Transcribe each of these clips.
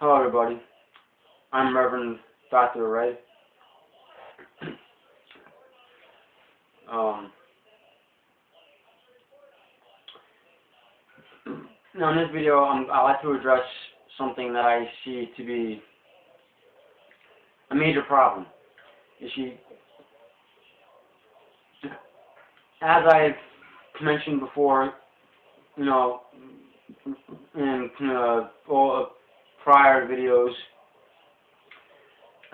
Hello everybody, I'm Reverend Dr. Ray. Now in this video I'd like to address something that I see to be a major problem. You see, as I've mentioned before, in all prior videos,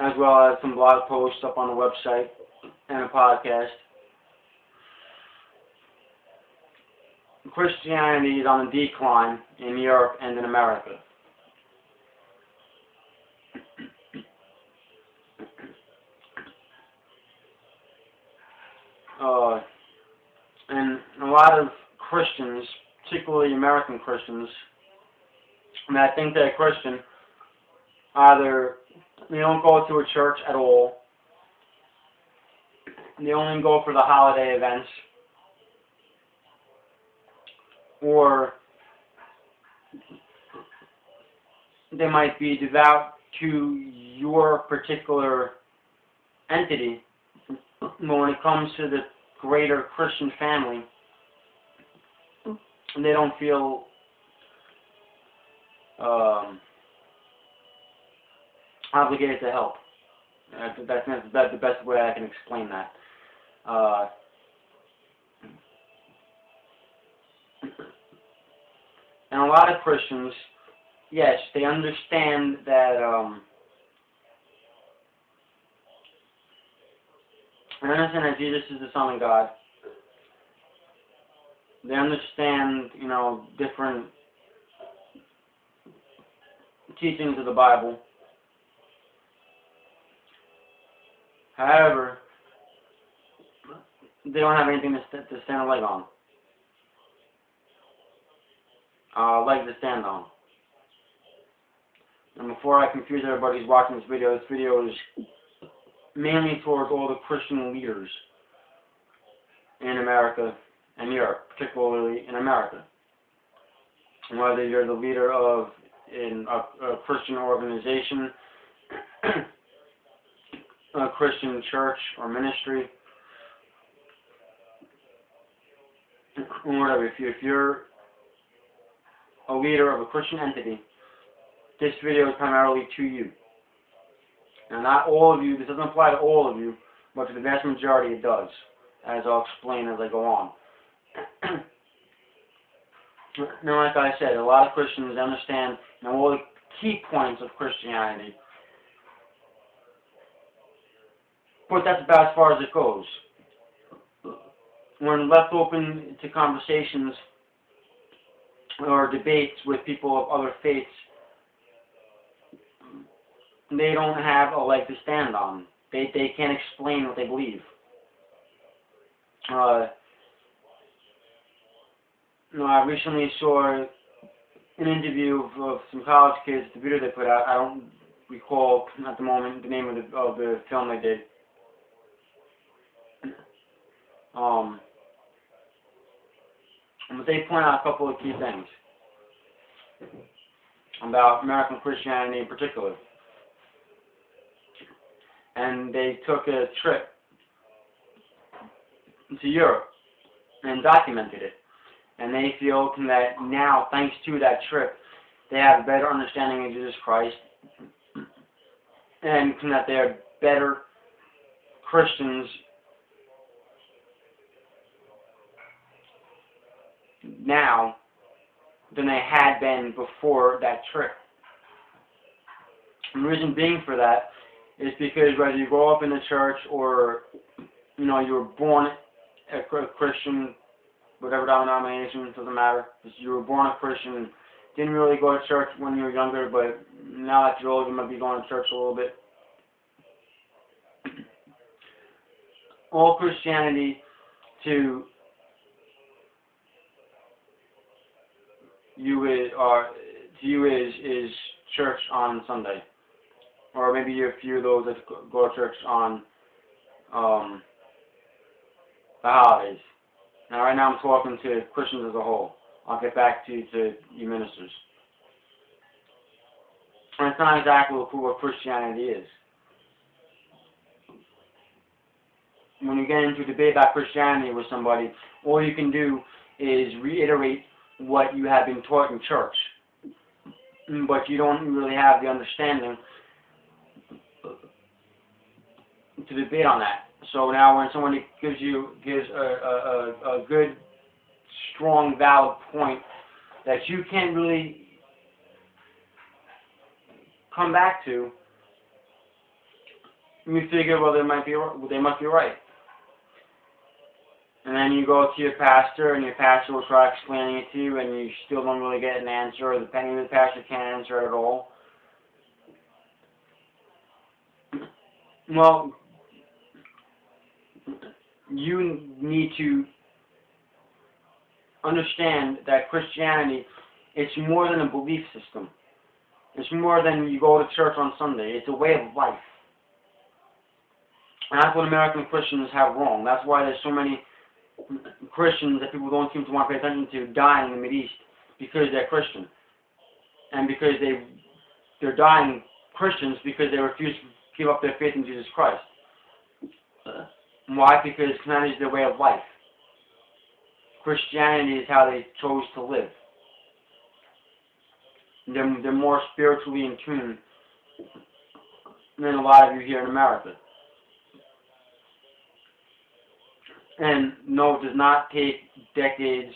as well as some blog posts up on the website and a podcast, Christianity is on a decline in Europe and in America. And a lot of Christians, particularly American Christians, that think they're Christian, either they don't go to a church at all, they only go for the holiday events, or they might be devout to your particular entity, but when it comes to the greater Christian family, they don't feel obligated to help. That's the best way I can explain that. And a lot of Christians, yes, they understand that Jesus is the Son of God. They understand, different teachings of the Bible. However, they don't have anything to stand a leg on. Leg to stand on. And before I confuse everybody who's watching this video is mainly towards all the Christian leaders in America and Europe, particularly in America. And whether you're the leader of a Christian organization, a Christian church or ministry, or whatever, if you're a leader of a Christian entity, this video is primarily to you. Now, not all of you, this doesn't apply to all of you, but to the vast majority it does, as I'll explain as I go on. Now, like I said, a lot of Christians understand all the key points of Christianity, but that's about as far as it goes. When left open to conversations or debates with people of other faiths, they don't have a leg to stand on. They can't explain what they believe. I recently saw an interview of some college kids, the video they put out. I don't recall at the moment the name of the film they did. But they point out a couple of key things about American Christianity in particular. And they took a trip to Europe and documented it. And they feel that now, thanks to that trip, they have a better understanding of Jesus Christ, and that they're better Christians now than they had been before that trip. And the reason being for that is because whether you grow up in the church or you were born a Christian, whatever denomination, doesn't matter. You were born a Christian, didn't really go to church when you were younger, but now that you're older, you might be going to church a little bit. All Christianity to you is church on Sunday, or maybe a few of those that go to church on the holidays. Now, right now I'm talking to Christians as a whole. I'll get back to you ministers. And it's not exactly what Christianity is. When you get into a debate about Christianity with somebody, all you can do is reiterate what you have been taught in church. But you don't really have the understanding to debate on that. So now when somebody gives a good, strong, valid point that you can't really come back to, you figure, well, they must be right. And then you go to your pastor, and your pastor will try explaining it to you, and you still don't really get an answer, or the pastor can't answer it at all. Well, you need to understand that Christianity, it's more than a belief system. It's more than you go to church on Sunday. It's a way of life. And that's what American Christians have wrong. That's why there's so many Christians that people don't seem to want to pay attention to dying in the Middle East, because they're Christian. And because they're dying Christians because they refuse to give up their faith in Jesus Christ. Why? Because Christianity is their way of life. Christianity is how they chose to live. They're more spiritually in tune than a lot of you here in America. And no, it does not take decades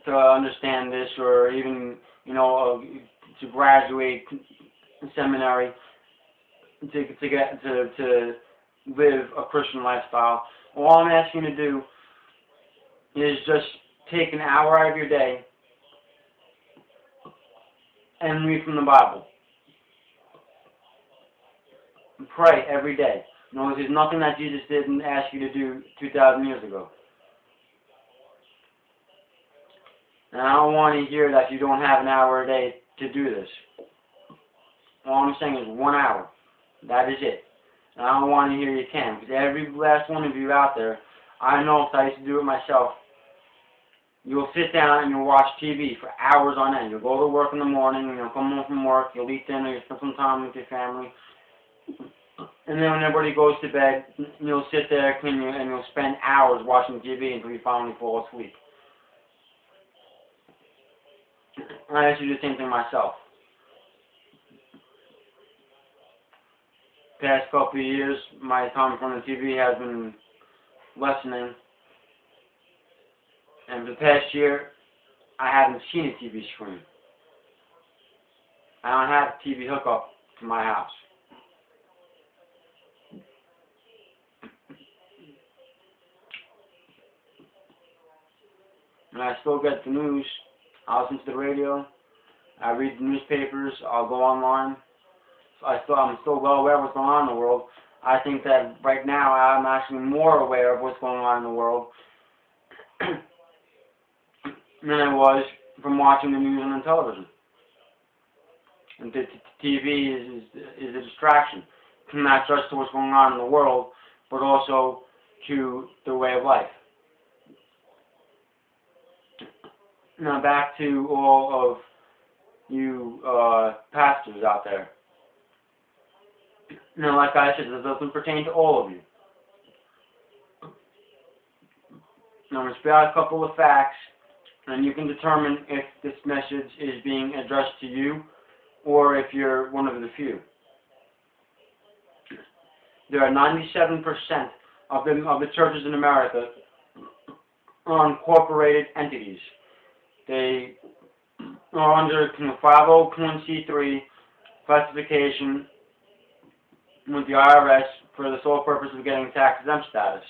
to understand this, or even, to graduate seminary to live a Christian lifestyle. All I'm asking you to do is just take an hour out of your day and read from the Bible. Pray every day. There's nothing that Jesus didn't ask you to do 2,000 years ago. And I don't want to hear that you don't have an hour a day to do this. All I'm saying is 1 hour. That is it. And I don't want to hear you can, because every last one of you out there, I know, because I used to do it myself, you'll sit down and you'll watch TV for hours on end. You'll go to work in the morning, you'll come home from work, you'll eat dinner, you'll spend some time with your family. And then when everybody goes to bed, you'll sit there and you'll spend hours watching TV until you finally fall asleep. I used to do the same thing myself. Past couple of years, my time in front of the TV has been lessening. And for the past year, I haven't seen a TV screen. I don't have a TV hookup to my house. And I still get the news. I listen to the radio. I read the newspapers. I'll go online. I'm still well aware of what's going on in the world. I think that right now I'm actually more aware of what's going on in the world than I was from watching the news on television. And the TV is a distraction, not just to what's going on in the world, but also to the way of life. Now back to all of you pastors out there. Now, like I said, this doesn't pertain to all of you. Now, I'm going to spell out a couple of facts, and you can determine if this message is being addressed to you or if you're one of the few. There are 97% of the churches in America are incorporated entities. They are under 501c3 classification with the IRS for the sole purpose of getting tax-exempt status.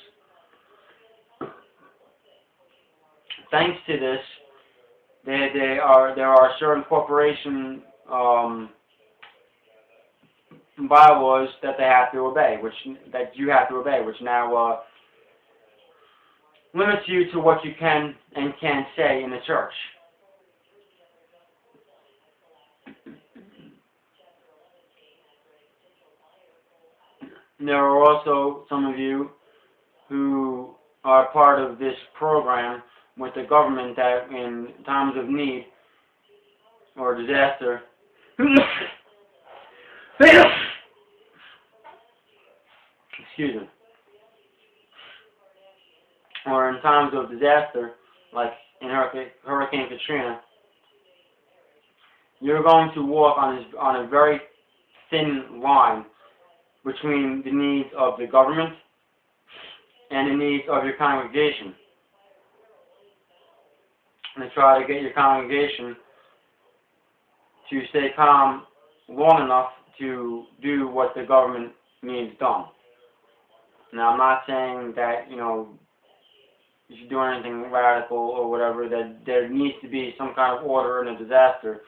Thanks to this, there are certain corporation bylaws that they have to obey, that you have to obey, which now limits you to what you can and can't say in the church. There are also some of you who are part of this program with the government that in times of need or disaster Excuse me. Or in times of disaster, like in Hurricane Katrina, you're going to walk on a very thin line between the needs of the government and the needs of your congregation. And to try to get your congregation to stay calm long enough to do what the government needs done. Now, I'm not saying that, you should do anything radical or whatever, that there needs to be some kind of order in a disaster.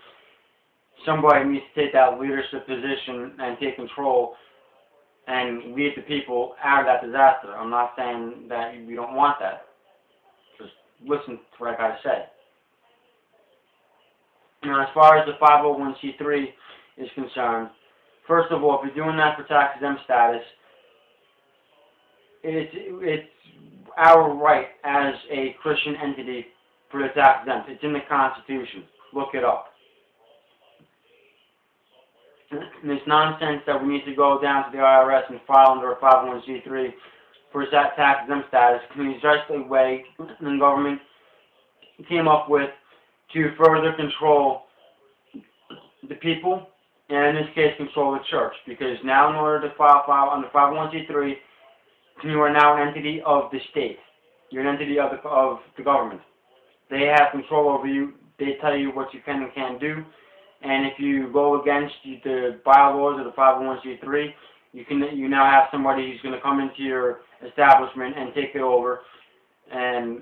Somebody needs to take that leadership position and take control and lead the people out of that disaster. I'm not saying that we don't want that. Just listen to what I got to say. Now, as far as the 501c3 is concerned, first of all, if you're doing that for tax-exempt status, it's our right as a Christian entity for the tax-exempt. It's in the Constitution. Look it up. And it's nonsense that we need to go down to the IRS and file under a 501c3 for that tax-exempt status. It's just a way the government came up with to further control the people, and in this case, control the church. Because now, in order to file under 501c3, you are now an entity of the state. You're an entity of the government. They have control over you. They tell you what you can and can't do. And if you go against the bylaws of the 501c3, you now have somebody who's going to come into your establishment and take it over and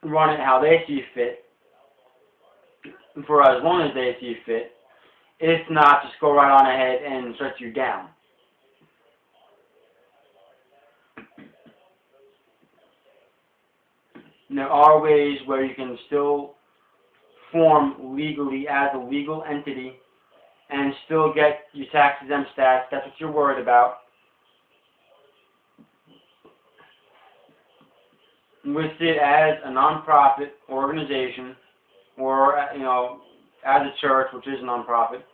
run it how they see fit for as long as they see fit. If not, just go right on ahead and shut you down. And there are ways where you can still form legally as a legal entity and still get your tax-exempt status. That's what you're worried about. List it as a non-profit organization or, as a church, which is a non-profit,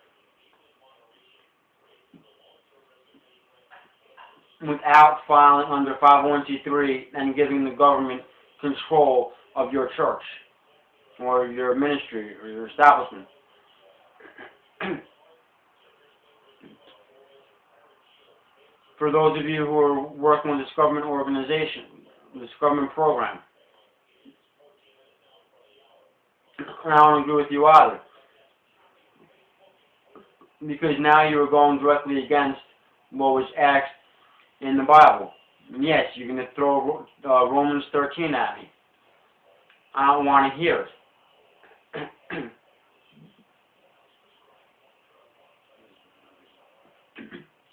without filing under 501c3 and giving the government control of your church or your ministry or your establishment. For those of you who are working with this government organization, this government program, I don't agree with you either. Because now you are going directly against what was asked in the Bible. And yes, you're going to throw Romans 13 at me. I don't want to hear it.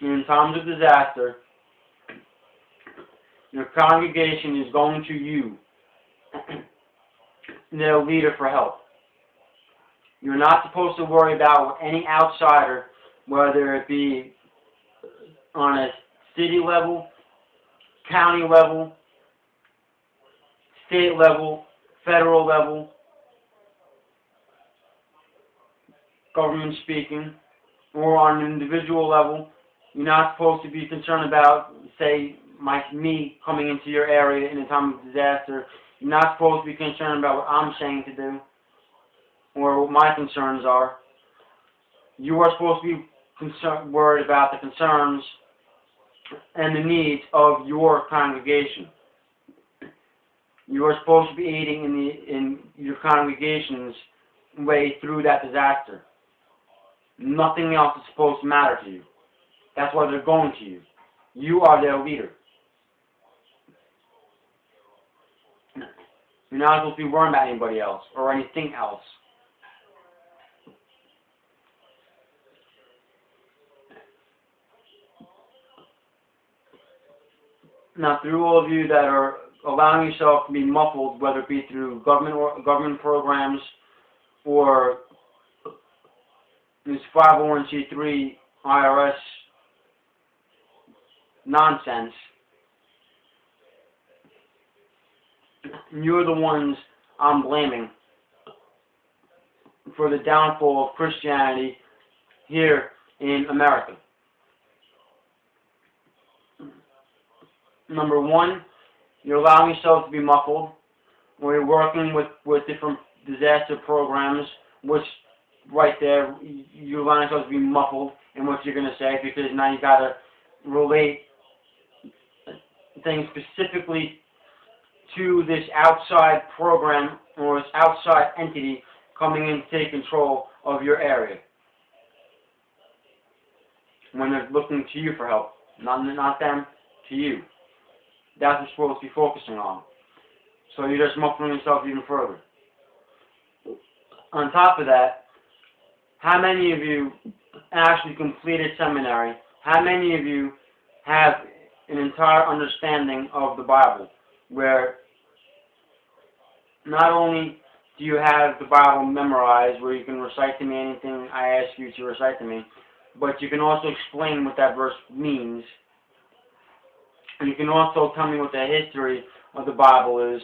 In times of disaster, your congregation is going to you, their leader, for help. You're not supposed to worry about any outsider, whether it be on a city level, county level, state level, federal level, government speaking, or on an individual level. You're not supposed to be concerned about, say, me coming into your area in a time of disaster. You're not supposed to be concerned about what I'm saying to do or what my concerns are. You are supposed to be worried about the concerns and the needs of your congregation. You are supposed to be aiding in your congregation's way through that disaster. Nothing else is supposed to matter to you. That's why they're going to you. You are their leader. You're not supposed to be worrying about anybody else or anything else. Now, through all of you that are allowing yourself to be muffled, whether it be through government programs or this 501c3 IRS nonsense, you're the ones I'm blaming for the downfall of Christianity here in America. Number one, you're allowing yourself to be muffled, or you're working with different disaster programs, which right there, you're allowing yourself to be muffled in what you're going to say, because now you got to relate things specifically to this outside program or this outside entity coming in to take control of your area when they're looking to you for help. Not them, to you. That's what you're supposed to be focusing on. So you're just muffling yourself even further. On top of that, how many of you actually completed seminary? How many of you have an entire understanding of the Bible, where not only do you have the Bible memorized, where you can recite to me anything I ask you to recite to me, but you can also explain what that verse means, and you can also tell me what the history of the Bible is.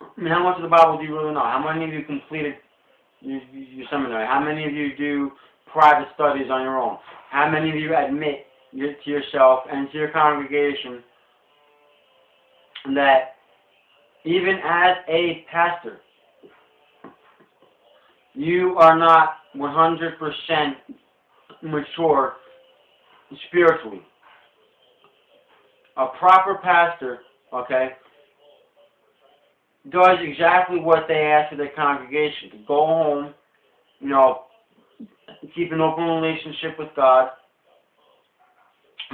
I mean, how much of the Bible do you really know? How many of you completed your seminary? How many of you do private studies on your own? How many of you admit to yourself and to your congregation that even as a pastor, you are not 100% mature spiritually? A proper pastor, okay, does exactly what they ask of their congregation. To go home, keep an open relationship with God,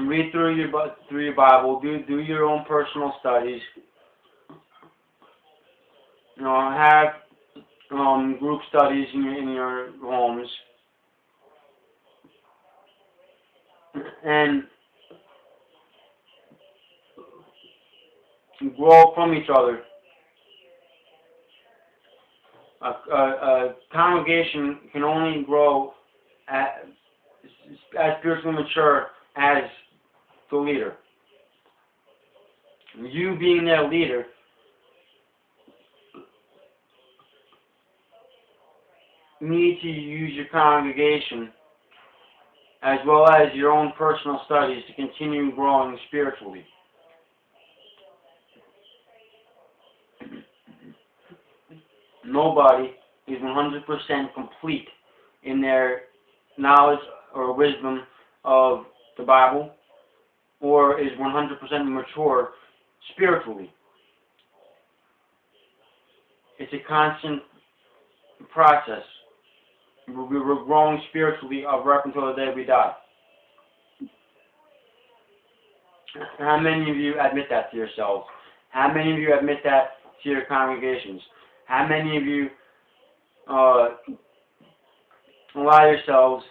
read through your Bible, do your own personal studies, have group studies in your homes, and grow from each other. A congregation can only grow as spiritually mature as the leader. You being their leader need to use your congregation as well as your own personal studies to continue growing spiritually. Nobody is 100% complete in their knowledge or wisdom of the Bible, or is 100% mature spiritually. It's a constant process. We're growing spiritually up until the day we die. How many of you admit that to yourselves? How many of you admit that to your congregations? How many of you allow yourselves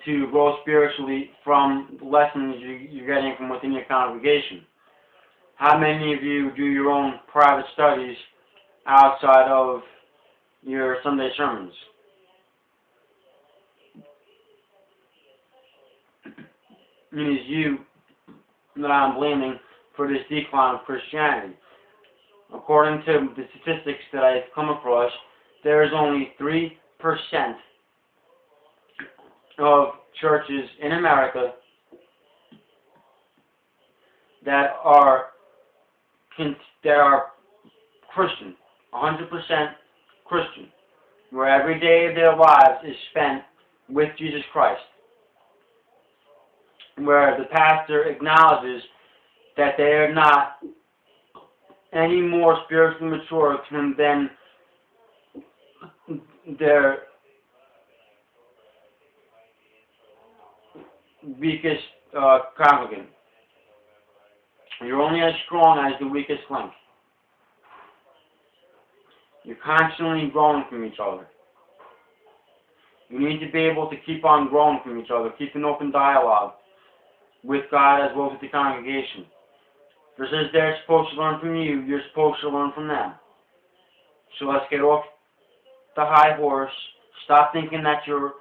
to grow spiritually from the lessons you're getting from within your congregation? How many of you do your own private studies outside of your Sunday sermons? It is you that I'm blaming for this decline of Christianity. According to the statistics that I've come across, there is only 3% of churches in America that are Christian, 100% Christian, where every day of their lives is spent with Jesus Christ, where the pastor acknowledges that they are not any more spiritually mature than their weakest congregant. You're only as strong as the weakest link. You're constantly growing from each other. You need to be able to keep on growing from each other, keep an open dialogue with God as well as with the congregation. Just as they're supposed to learn from you, you're supposed to learn from them. So let's get off the high horse. Stop thinking that you're,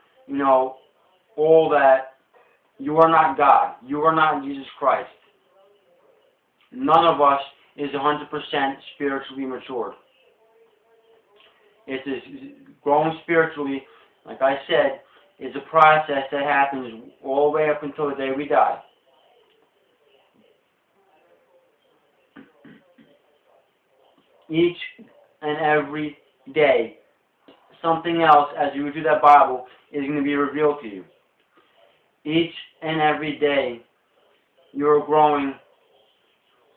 all that. You are not God. You are not Jesus Christ. None of us is 100% spiritually mature. It is growing spiritually like I said, is a process that happens all the way up until the day we die. Each and every day, something else, as you read through that Bible, is going to be revealed to you. Each and every day, you're growing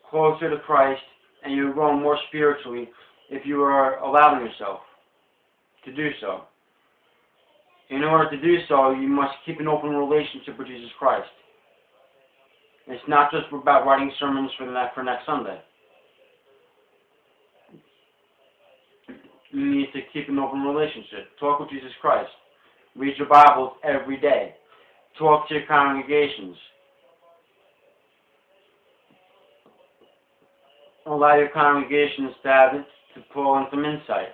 closer to Christ, and you're growing more spiritually if you are allowing yourself to do so. In order to do so, you must keep an open relationship with Jesus Christ. It's not just about writing sermons for next Sunday. You need to keep an open relationship. Talk with Jesus Christ. Read your Bibles every day. Talk to your congregations. Allow your congregations to pull in some insight.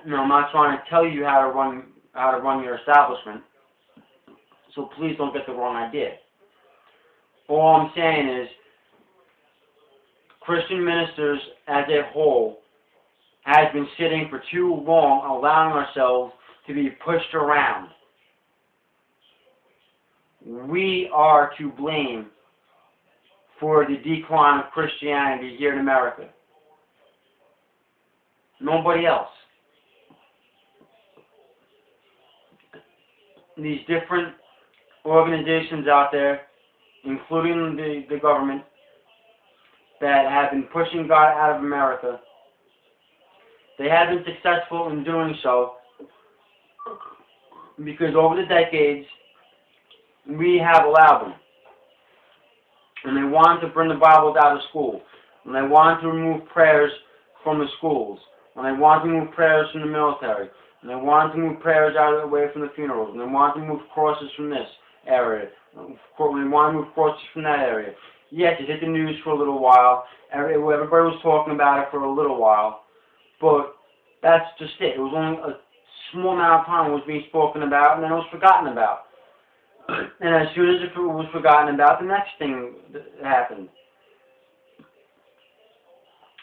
Now, I'm not trying to tell you how to run your establishment, so please don't get the wrong idea. All I'm saying is, Christian ministers as a whole has been sitting for too long, allowing ourselves to be pushed around. We are to blame for the decline of Christianity here in America. Nobody else. These different organizations out there, including the government, that have been pushing God out of America, they have been successful in doing so because over the decades, we have allowed them. And they wanted to bring the Bibles out of school. And they wanted to remove prayers from the schools. And they wanted to remove prayers from the military. And they wanted to move prayers away from the funerals. And they wanted to move crosses from this area. And they wanted to move crosses from that area. Yes, it hit the news for a little while. Everybody was talking about it for a little while. But that's just it. It was only a small amount of time it was being spoken about, and then it was forgotten about. And as soon as it was forgotten about, the next thing happened.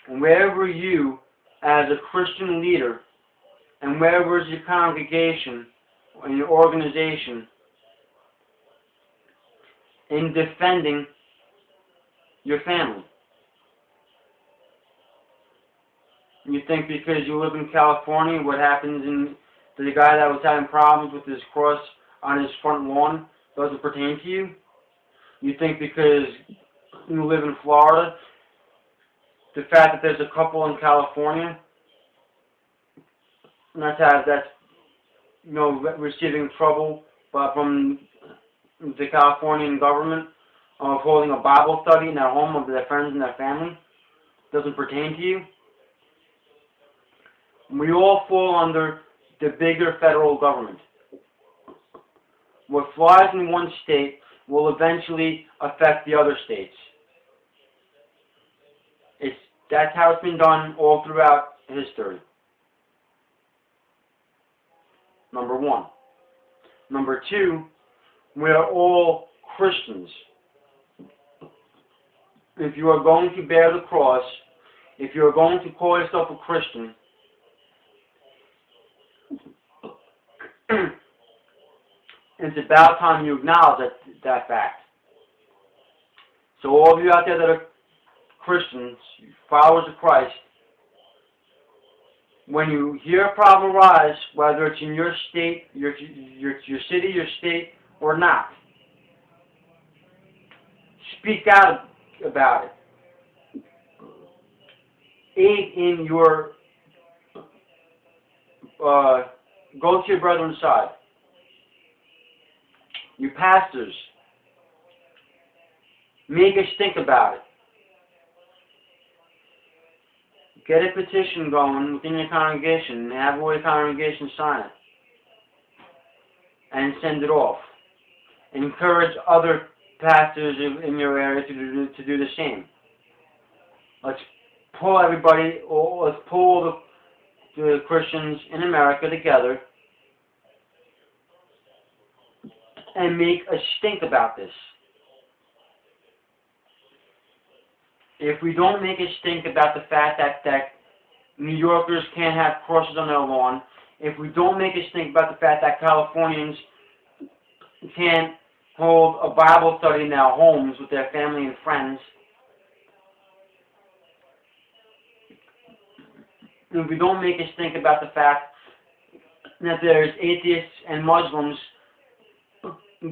And wherever you, as a Christian leader, and wherever is your congregation or your organization, in defending your family. You think because you live in California, what happens in the guy that was having problems with his cross on his front lawn doesn't pertain to you? You think because you live in Florida, the fact that there's a couple in California that's receiving trouble from the Californian government of holding a Bible study in their home of their friends and their family doesn't pertain to you? We all fall under the bigger federal government. What flies in one state will eventually affect the other states. That's how it's been done all throughout history. Number one. Number two, we are all Christians. If you are going to bear the cross, if you are going to call yourself a Christian, it's about time you acknowledge that fact. So all of you out there that are Christians, followers of Christ, when you hear a problem arise, whether it's in your state, your city, your state, or not, speak out about it. Aid in your, go to your brethren's side. You pastors, make a stink about it. Get a petition going within your congregation and have all your congregation sign it. And send it off. Encourage other pastors in your area to do the same. Let's pull everybody, or let's pull the Christians in America together and make a stink about this. If we don't make a stink about the fact that New Yorkers can't have crosses on their lawn, if we don't make us think about the fact that Californians can't hold a Bible study in their homes with their family and friends, if we don't make us think about the fact that there's atheists and Muslims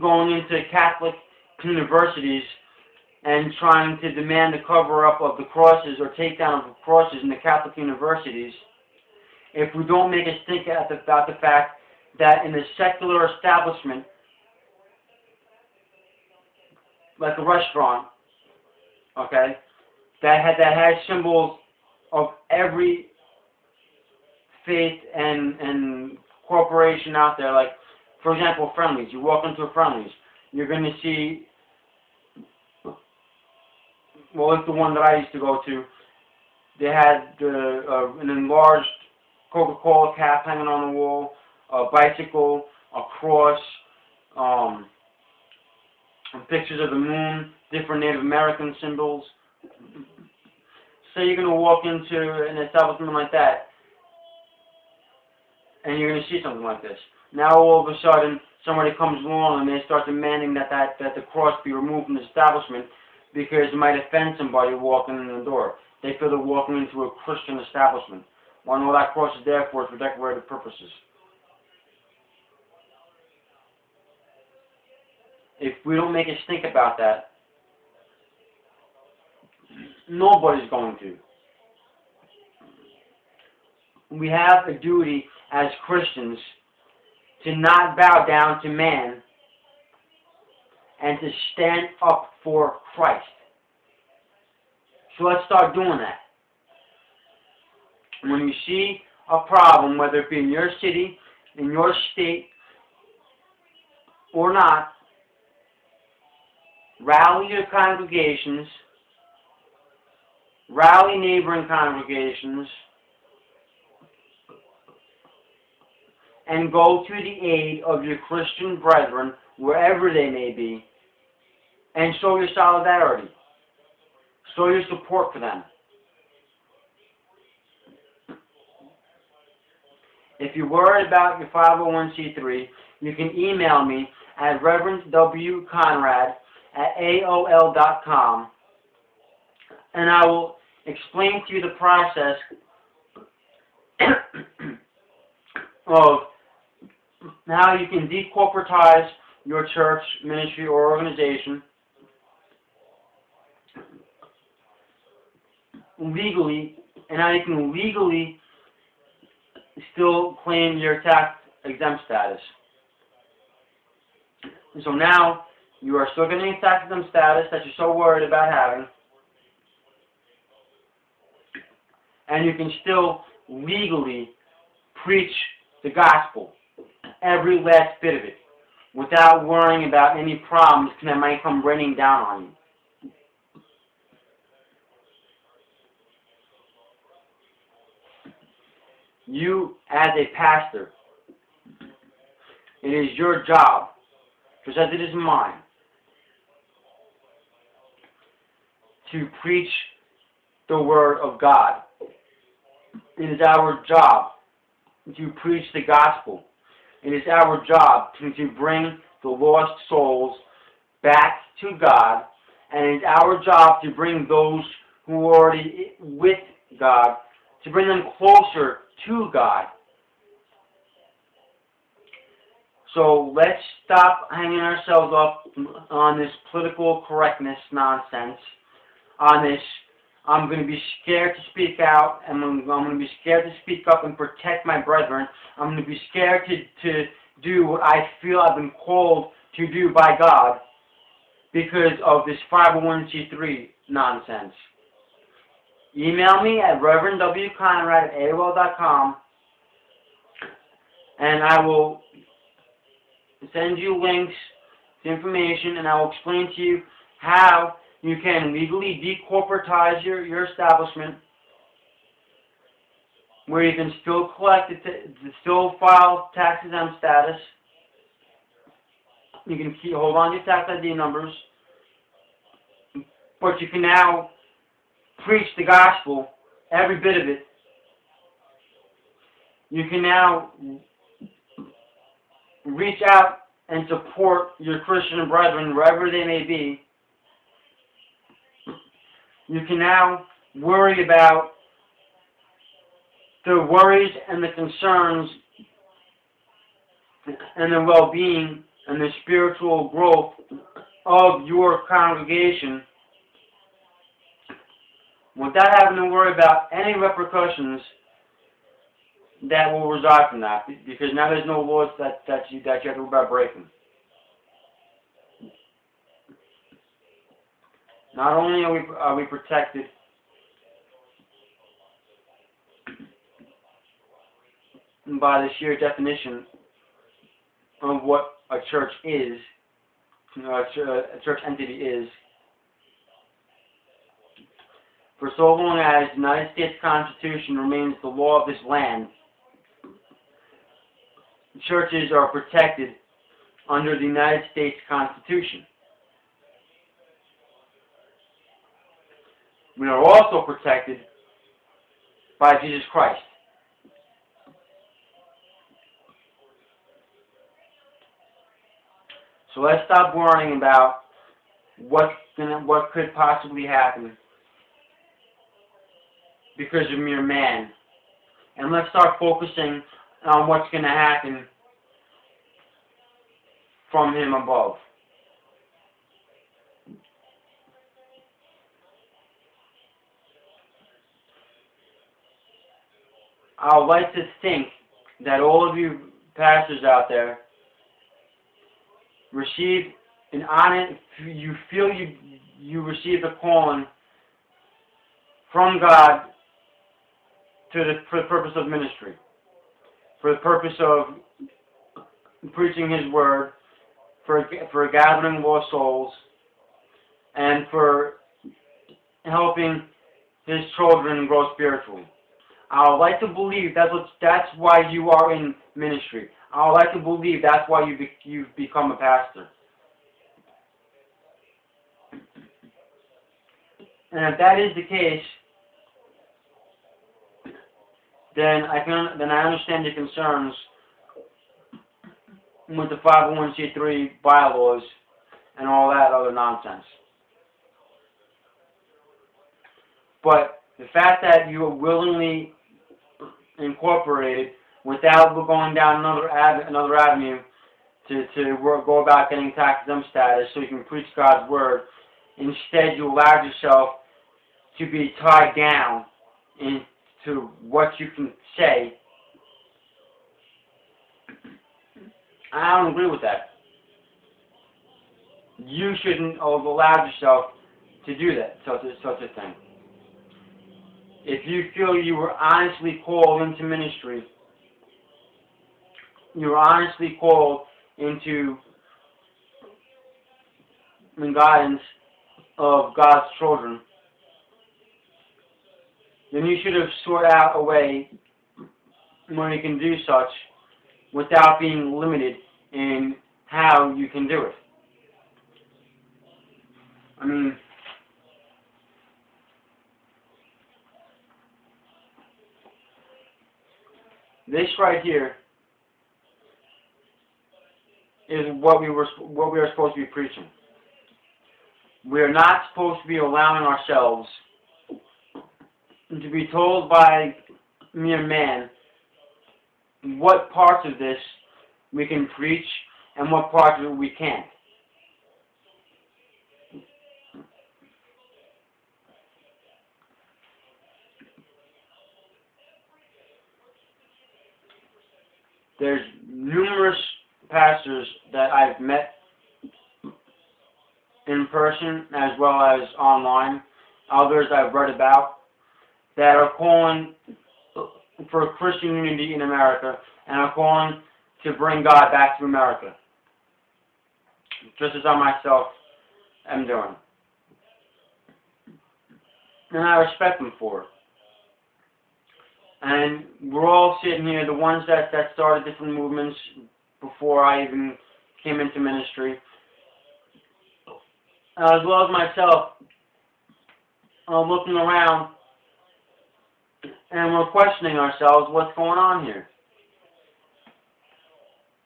going into Catholic universities and trying to demand the cover-up of the crosses or take down of the crosses in the Catholic universities, if we don't make us think about the fact that in a secular establishment, like a restaurant, okay, that has symbols of every faith and corporation out there, like, for example, Friendly's. You walk into a Friendly's, you're going to see, well, it's the one that I used to go to. They had an enlarged Coca-Cola cap hanging on the wall, a bicycle, a cross, pictures of the moon, different Native American symbols. Say you're going to walk into an establishment like that, and you're going to see something like this. Now all of a sudden, somebody comes along and they start demanding that the cross be removed from the establishment because it might offend somebody walking in the door. They feel they're walking into a Christian establishment. Well, all that cross is there for decorative purposes. If we don't make us think about that, nobody's going to. We have a duty as Christians to not bow down to man and to stand up for Christ. So let's start doing that. When you see a problem, whether it be in your city, in your state, or not, rally your congregations, rally neighboring congregations, and go to the aid of your Christian brethren, wherever they may be, and show your solidarity. Show your support for them. If you're worried about your 501c3, you can email me at reverendwconrad@aol.com, and I will explain to you the process of how you can decorporatize your church, ministry, or organization legally, and how you can legally still claim your tax-exempt status. So now, you are still getting a tax-exempt status that you're so worried about having, and you can still legally preach the gospel, every last bit of it, without worrying about any problems that might come raining down on you. You, as a pastor, it is your job, just as it is mine, to preach the Word of God. It is our job to preach the gospel. It is our job to bring the lost souls back to God, and it is our job to bring those who are already with God, to bring them closer to God. So let's stop hanging ourselves up on this political correctness nonsense, on this I'm going to be scared to speak out, and I'm going to be scared to speak up and protect my brethren. I'm going to be scared to do what I feel I've been called to do by God because of this 501c3 nonsense. Email me at reverendwconrad@aol.com, and I will send you links to information, and I will explain to you how you can legally decorporatize your establishment, where you can still collect, still file tax-exempt status. You can hold on to your tax ID numbers, but you can now preach the gospel, every bit of it, You can now reach out and support your Christian brethren wherever they may be. You can now worry about the worries and the concerns and the well-being and the spiritual growth of your congregation without having to worry about any repercussions that will result from that, because now there's no laws that you have to worry about breaking. Not only are we protected by the sheer definition of what a church is, a church entity is, for so long as the United States Constitution remains the law of this land, churches are protected under the United States Constitution. We are also protected by Jesus Christ. So let's stop worrying about what could possibly happen because of mere man, and let's start focusing on what's going to happen from him above. I would like to think that all of you pastors out there received an honest, you feel you received a calling from God for the purpose of ministry, for the purpose of preaching His Word, for gathering lost souls, and for helping His children grow spiritually. I would like to believe that's why you are in ministry. I would like to believe that's why you've become a pastor. And if that is the case, then I understand your concerns with the 501c3 bylaws and all that other nonsense. But the fact that you are willingly incorporated without going down another avenue to go about getting tax-exempt status so you can preach God's Word, instead you allowed yourself to be tied down into what you can say. I don't agree with that. You shouldn't have allowed yourself to do that, such a thing. If you feel you were honestly called into ministry, you were honestly called into the guidance of God's children, then you should have sought out a way where you can do such without being limited in how you can do it. I mean, this right here is what we are supposed to be preaching. We are not supposed to be allowing ourselves to be told by mere man what parts of this we can preach and what parts of it we can't. There's numerous pastors that I've met in person as well as online, others I've read about, that are calling for a Christian unity in America and are calling to bring God back to America, just as I myself am doing. And I respect them for it. And we're all sitting here, the ones that started different movements before I even came into ministry, as well as myself, looking around, and we're questioning ourselves, what's going on here?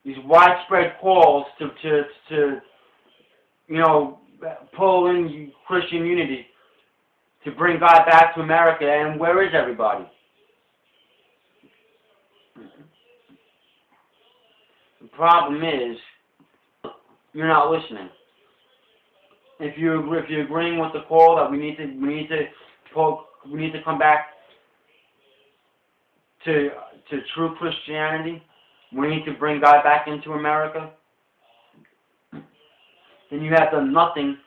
these widespread calls to pull in Christian unity, to bring God back to America, and where is everybody? The problem is, you're not listening. If you're agreeing with the call that we need to come back to true Christianity, we need to bring God back into America, then you have done nothing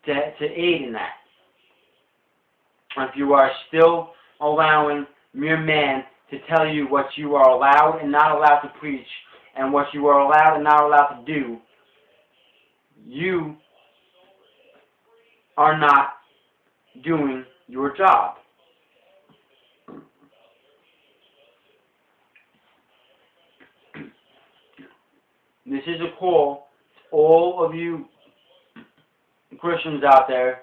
to aid in that. If you are still allowing mere man to tell you what you are allowed and not allowed to preach, and what you are allowed and not allowed to do, you are not doing your job. This is a call to all of you Christians out there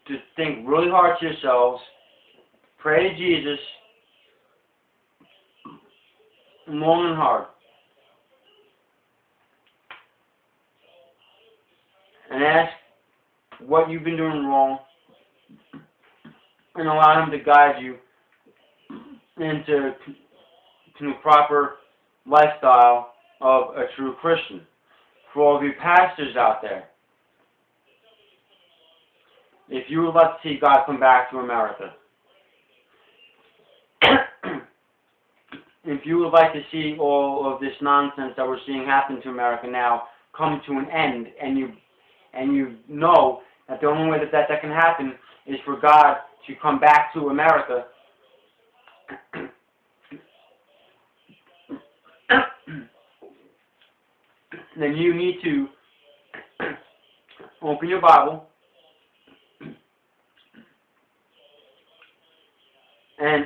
to think really hard to yourselves, pray to Jesus long and hard, and ask what you've been doing wrong, and allow Him to guide you into the proper lifestyle of a true Christian. For all of you pastors out there, if you would like to see God come back to America, if you would like to see all of this nonsense that we're seeing happen to America now come to an end, and you know that the only way that can happen is for God to come back to America, then you need to open your Bible and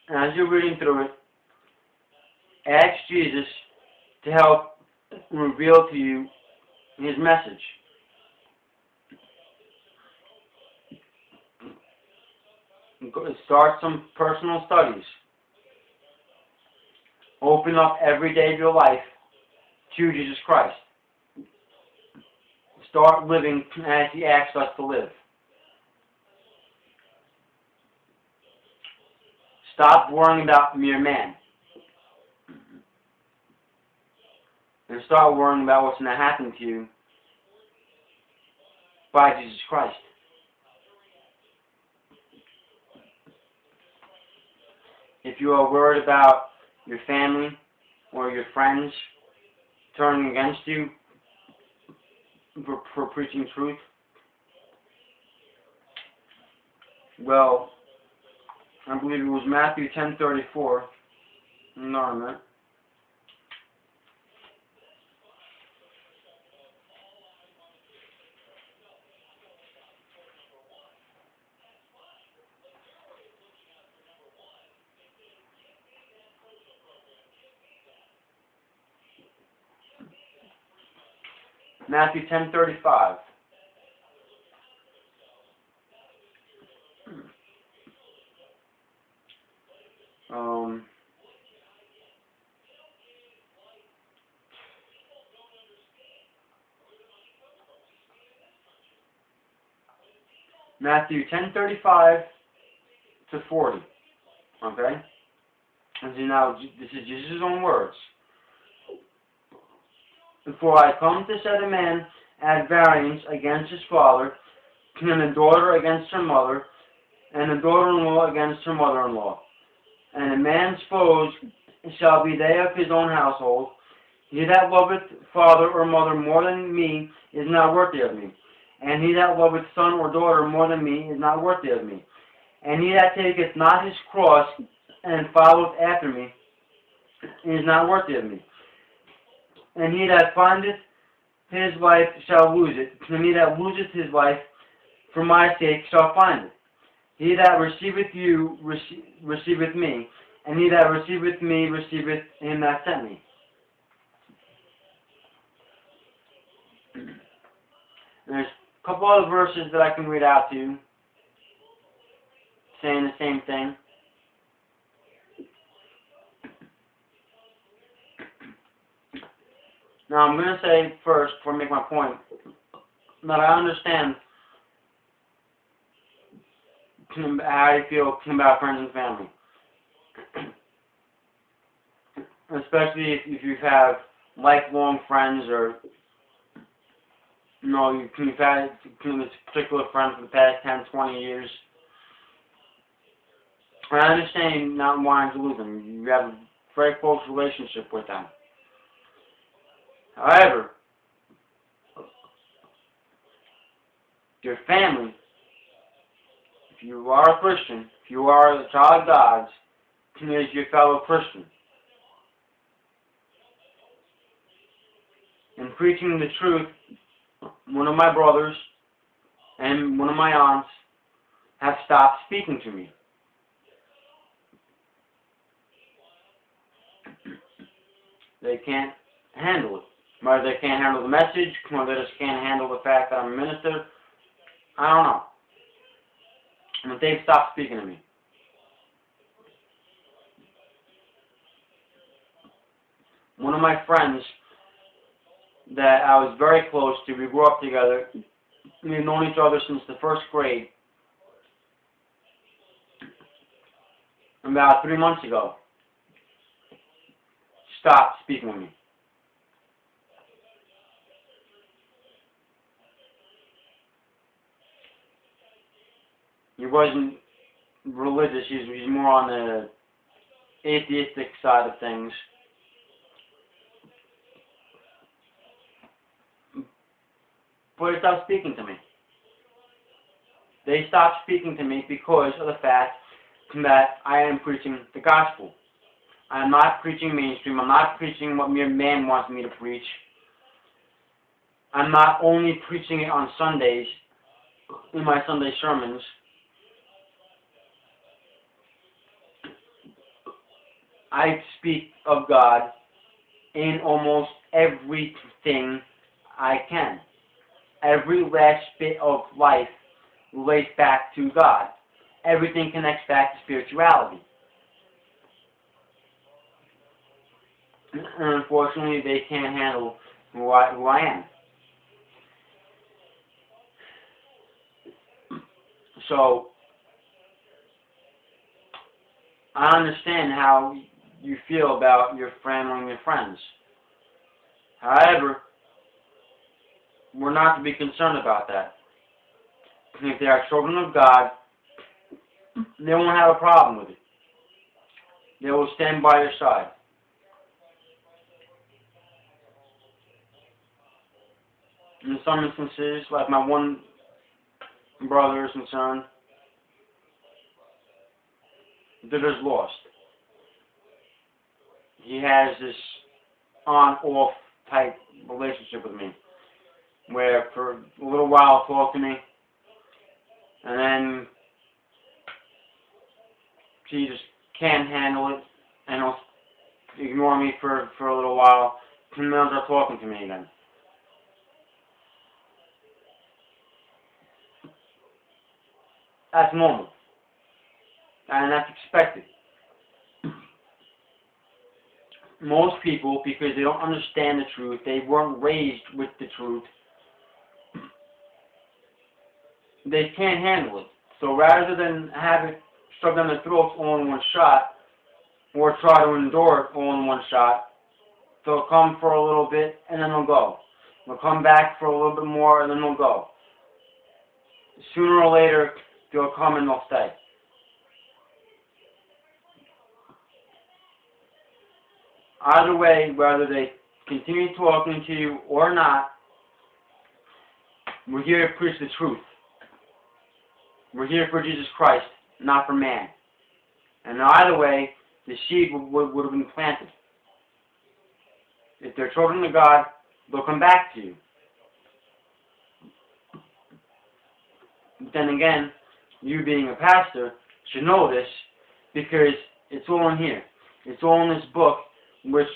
as you're reading through it, ask Jesus to help reveal to you His message. Start some personal studies. Open up every day of your life to Jesus Christ. Start living as He asks us to live. Stop worrying about mere man. And start worrying about what's going to happen to you by Jesus Christ. If you are worried about your family or your friends turning against you for preaching truth, well, I believe it was Matthew 10:34. No, a minute. Matthew 10:35. Matthew 10:35 to 40. Okay? And so now, this is Jesus' own words. For I come to set a man at variance against his father, and a daughter against her mother, and a daughter-in-law against her mother-in-law. And a man's foes shall be they of his own household. He that loveth father or mother more than me is not worthy of me. And he that loveth son or daughter more than me is not worthy of me. And he that taketh not his cross and followeth after me is not worthy of me. And he that findeth his life shall lose it, and he that loseth his life for my sake shall find it. He that receiveth you receiveth me, and he that receiveth me receiveth him that sent me. There's a couple other verses that I can read out to you, saying the same thing. Now, I'm going to say first, before I make my point, that I understand how you feel about friends and family. Especially if you have lifelong friends, or you've had this particular friend for the past 10, 20 years. I understand you not wanting to lose them. You have a very close relationship with them. However, your family, if you are a Christian, if you are a child of God's, is your fellow Christian. In preaching the truth, one of my brothers and one of my aunts have stopped speaking to me. They can't handle it. Whether they can't handle the message, or they just can't handle the fact that I'm a minister, I don't know. But they've stopped speaking to me. One of my friends that I was very close to, we grew up together, we've known each other since the first grade, about 3 months ago, stopped speaking with me. He wasn't religious, he's more on the atheistic side of things. But he stopped speaking to me. They stopped speaking to me because of the fact that I am preaching the gospel. I am not preaching mainstream. I'm not preaching what mere man wants me to preach. I'm not only preaching it on Sundays, in my Sunday sermons. I speak of God in almost everything I can. Every last bit of life relates back to God. Everything connects back to spirituality. And unfortunately, they can't handle who I am. So, I understand how you feel about your family and your friends. However, we're not to be concerned about that. If they are children of God, they won't have a problem with it. They will stand by your side. In some instances, like my one brother is concerned, they're just lost. He has this on-off type relationship with me, where for a little while he'll talk to me, and then he just can't handle it, and he'll ignore me for a little while, and then he'll start talking to me again. That's normal, and that's expected. Most people, because they don't understand the truth, they weren't raised with the truth, they can't handle it. So rather than have it shoved down their throats all in one shot, or try to endure it all in one shot, they'll come for a little bit and then they'll go. They'll come back for a little bit more and then they'll go. Sooner or later, they'll come and they'll stay. Either way, whether they continue talking to you or not, we're here to preach the truth. We're here for Jesus Christ, not for man. And either way, the seed would have been planted. If they're children of God, they'll come back to you. But then again, you being a pastor should know this, because it's all in here. It's all in this book, which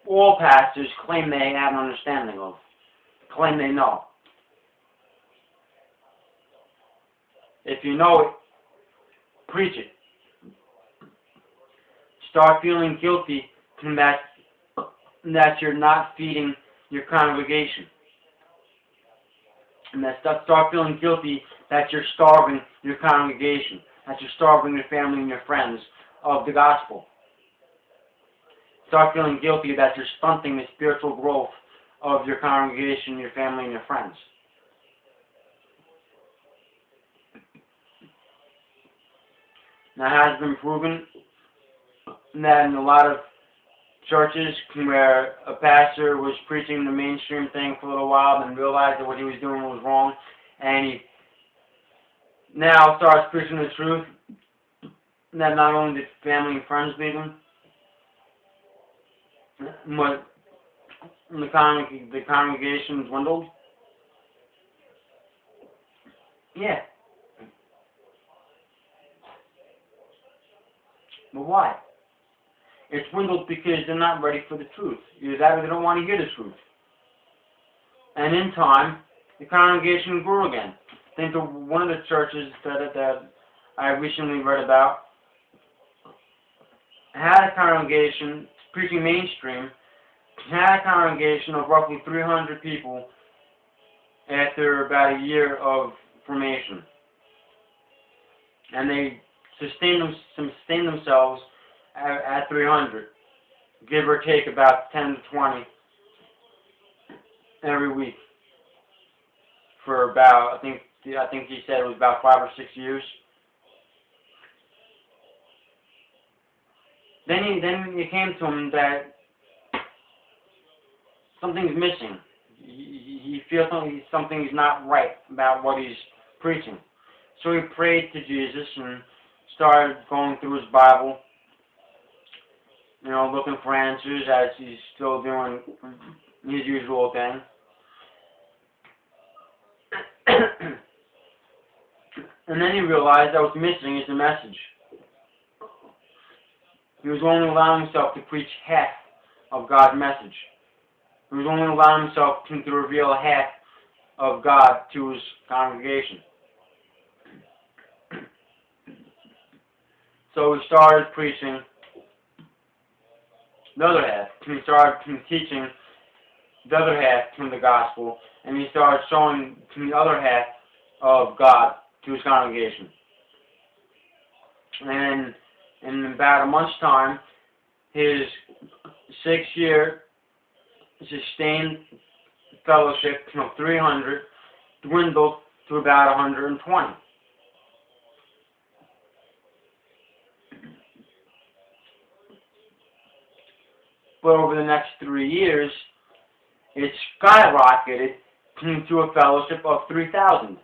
all pastors claim they have an understanding of, claim they know. If you know it, preach it. Start feeling guilty that that you're not feeding your congregation. And that start feeling guilty that you're starving your congregation, that you're starving your family and your friends of the gospel. Start feeling guilty that you're stunting the spiritual growth of your congregation, your family, and your friends. Now, it has been proven that in a lot of churches where a pastor was preaching the mainstream thing for a little while and realized that what he was doing was wrong, and he now starts preaching the truth, that not only did family and friends leave him, but the congregation dwindled. Yeah. But why? It's dwindled because they're not ready for the truth. Either that or they don't want to hear the truth. And in time, the congregation grew again. I think one of the churches that I recently read about had a congregation, preaching mainstream, had a congregation of roughly 300 people after about a year of formation. And they sustained themselves at 300, give or take about 10 to 20 every week for about, I think he said it was about 5 or 6 years. Then it came to him that something's missing. He feels something's not right about what he's preaching. So he prayed to Jesus and started going through his Bible, looking for answers, as he's still doing his usual thing. And then he realized that what's missing is the message. He was only allowing himself to preach half of God's message. He was only allowing himself to reveal half of God to his congregation. So he started preaching the other half. He started teaching the other half from the gospel, and he started showing the other half of God to his congregation. And in about a month's time, his 6-year sustained fellowship of 300 dwindled to about 120. But over the next 3 years, it skyrocketed to a fellowship of 3,000.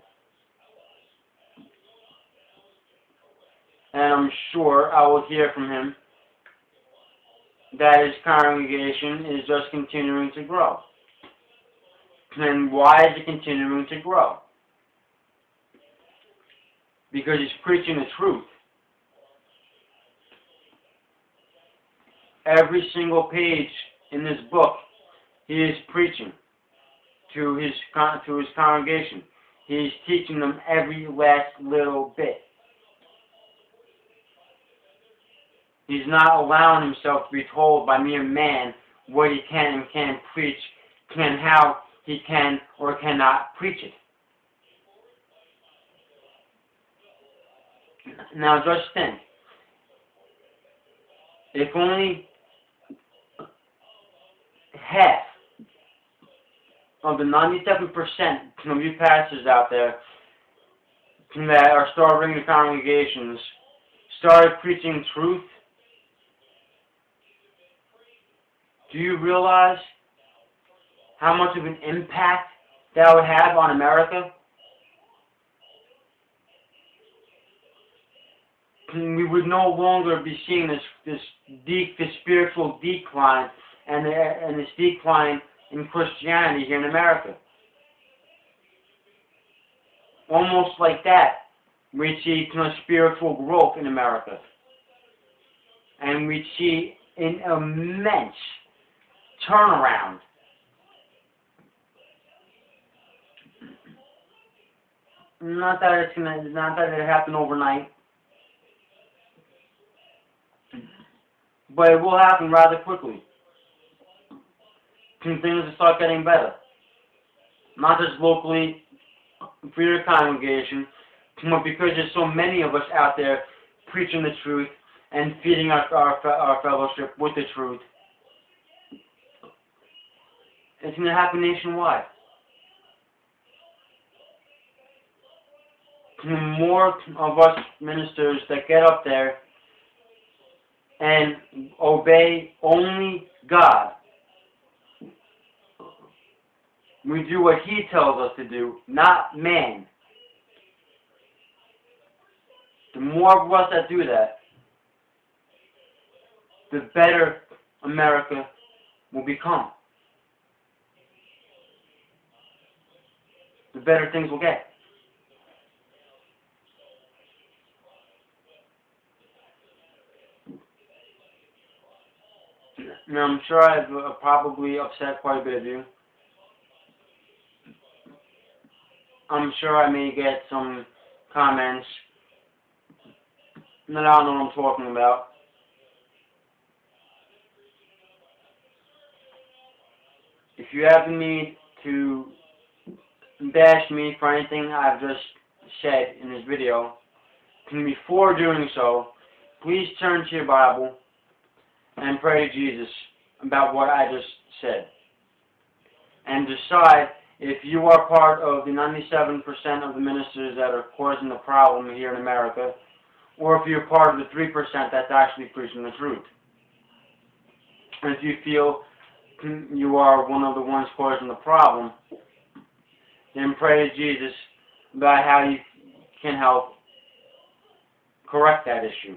And I'm sure I will hear from him that his congregation is just continuing to grow. And why is it continuing to grow? Because he's preaching the truth. Every single page in this book, he is preaching to his congregation. He is teaching them every last little bit. He's not allowing himself to be told by mere man what he can and can't preach, how he can or cannot preach it. Now just think, if only half of the 97% of you pastors out there that are starting the congregations started preaching truth, do you realize how much of an impact that would have on America? We would no longer be seeing this spiritual decline and this decline in Christianity here in America. Almost like that, we see spiritual growth in America. And we see an immense turnaround. Not that it happened overnight, but it will happen rather quickly. things will start getting better. Not just locally for your congregation, but because there's so many of us out there preaching the truth and feeding our fellowship with the truth. It's going to happen nationwide. The more of us ministers that get up there and obey only God, we do what He tells us to do, not man. The more of us that do that, the better America will become. The better things will get. Now, I'm sure I've probably upset quite a bit of you. I'm sure I may get some comments that I don't know what I'm talking about. If you have the need to bash me for anything I've just said in this video, before doing so, please turn to your Bible and pray to Jesus about what I just said. And decide if you are part of the 97% of the ministers that are causing the problem here in America, or if you're part of the 3% that's actually preaching the truth. And if you feel you are one of the ones causing the problem, then pray to Jesus about how you can help correct that issue.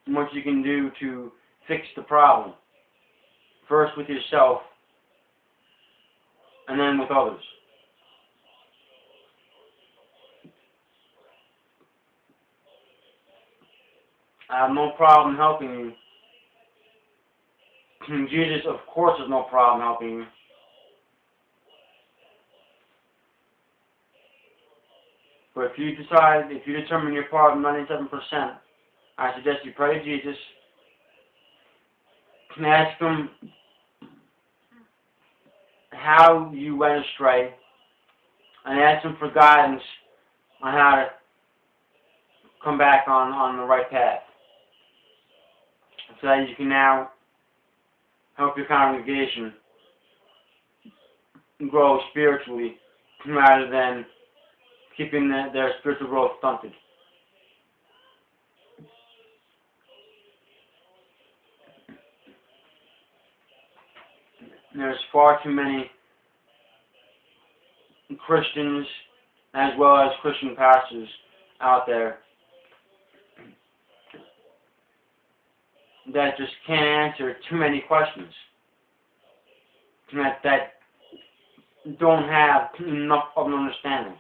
And what you can do to fix the problem. First with yourself, and then with others. I have no problem helping you. Jesus, of course, has no problem helping you. But if you determine you're part of 97%, I suggest you pray to Jesus and ask Him how you went astray, and ask Him for guidance on how to come back on the right path, so that you can now help your congregation grow spiritually rather than keeping their spiritual growth stunted. There's far too many Christians as well as Christian pastors out there that just can't answer too many questions, that don't have enough of an understanding.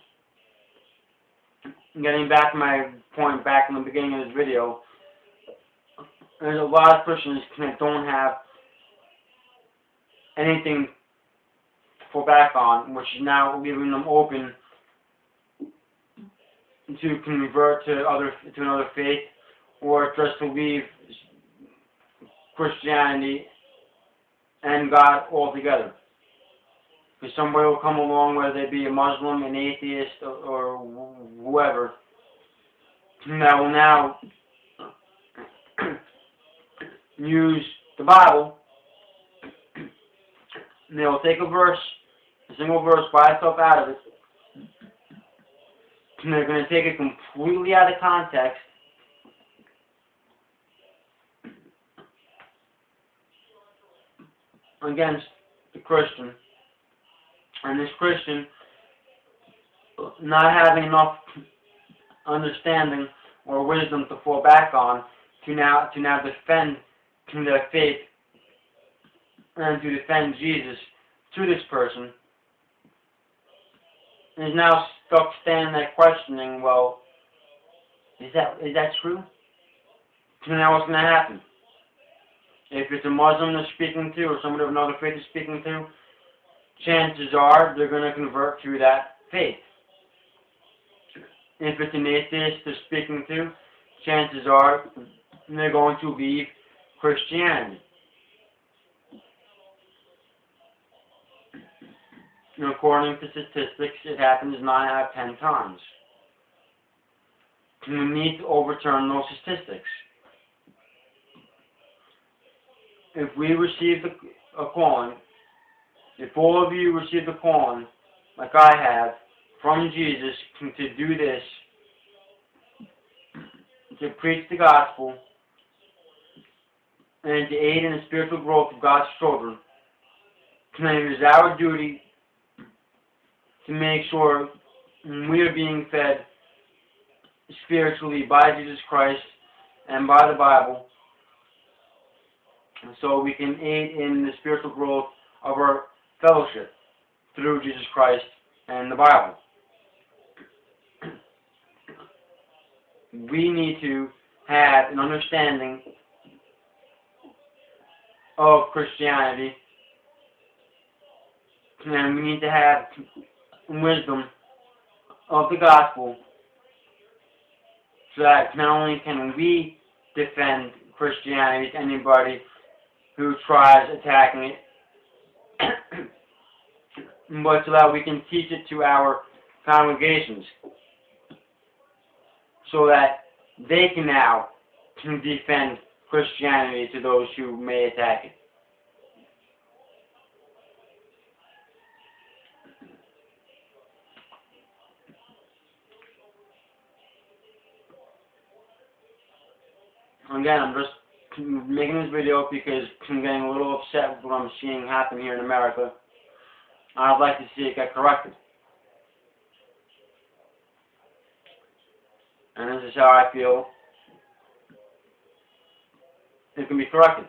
Getting back to my point back in the beginning of this video, there's a lot of Christians that don't have anything to fall back on, which is now leaving them open to convert to another faith, or just to leave Christianity and God altogether. Because somebody will come along, whether they be a Muslim, an atheist, or whoever, that will now use the Bible. And they will take a single verse by itself out of it, and they're going to take it completely out of context, against the Christian. And this Christian, not having enough understanding or wisdom to fall back on, to now defend their faith and to defend Jesus to this person, is now stuck standing there questioning, well, is that true? So now what's going to happen? If it's a Muslim they're speaking to, or somebody of another faith is speaking to, chances are they're going to convert to that faith. If it's an atheist they're speaking to, chances are they're going to leave Christianity. And according to statistics, it happens 9 out of 10 times. We need to overturn those statistics. If we receive a calling, if all of you receive the calling, like I have, from Jesus, to do this, to preach the gospel, and to aid in the spiritual growth of God's children, then it is our duty to make sure we are being fed spiritually by Jesus Christ and by the Bible, so we can aid in the spiritual growth of our fellowship through Jesus Christ and the Bible. We need to have an understanding of Christianity, and we need to have wisdom of the gospel, so that not only can we defend Christianity to anybody who tries attacking it, but so that we can teach it to our congregations, so that they can now defend Christianity to those who may attack it. Again, I'm just making this video because I'm getting a little upset with what I'm seeing happen here in America. I'd like to see it get corrected. And this is how I feel it can be corrected.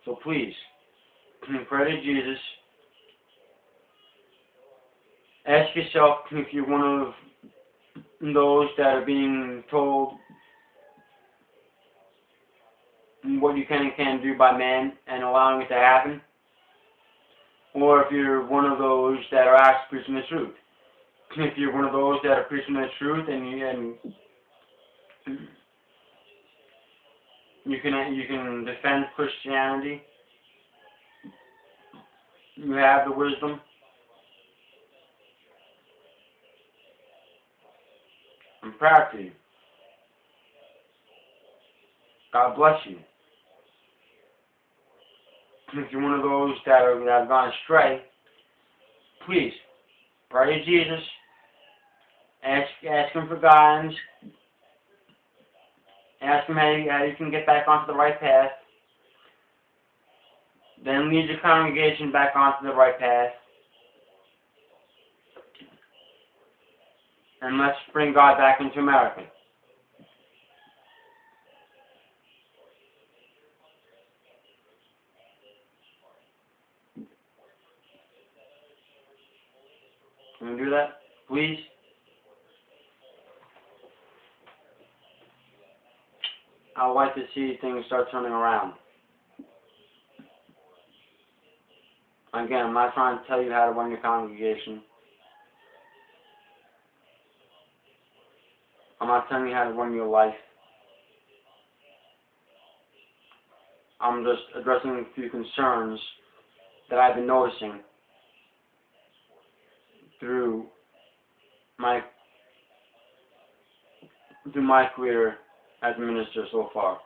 So please, pray to Jesus. Ask yourself if you're one of those that are being told what you can and can't do by man and allowing it to happen, or if you're one of those that are actually preaching the truth. If you're one of those that are preaching the truth and you can defend Christianity, you have the wisdom, I'm proud of you. God bless you. If you're one of those that have gone astray, please pray to Jesus. Ask Him for guidance. Ask Him how you can get back onto the right path. Then lead your congregation back onto the right path. And let's bring God back into America. Can we do that, please? I would like to see things start turning around. Again, I'm not trying to tell you how to run your congregation. I'm not telling you how to run your life. I'm just addressing a few concerns that I've been noticing through my career as a minister so far.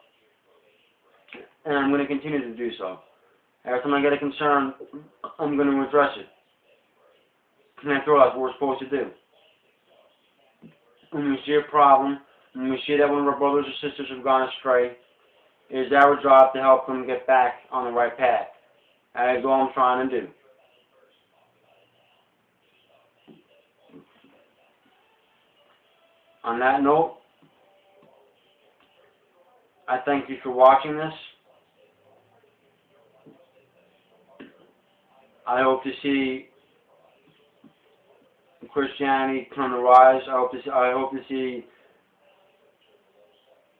And I'm going to continue to do so. Every time I get a concern, I'm going to address it. And after all, that's what we're supposed to do. When we see a problem, when we see that one of our brothers or sisters have gone astray, it is our job to help them get back on the right path. That is all I'm trying to do. On that note, I thank you for watching this. I hope to see Christianity come to rise. I hope to see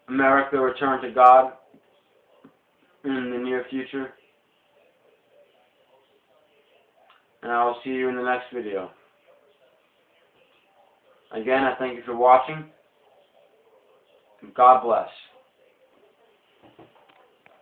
America return to God in the near future. And I will see you in the next video. Again, I thank you for watching. God bless.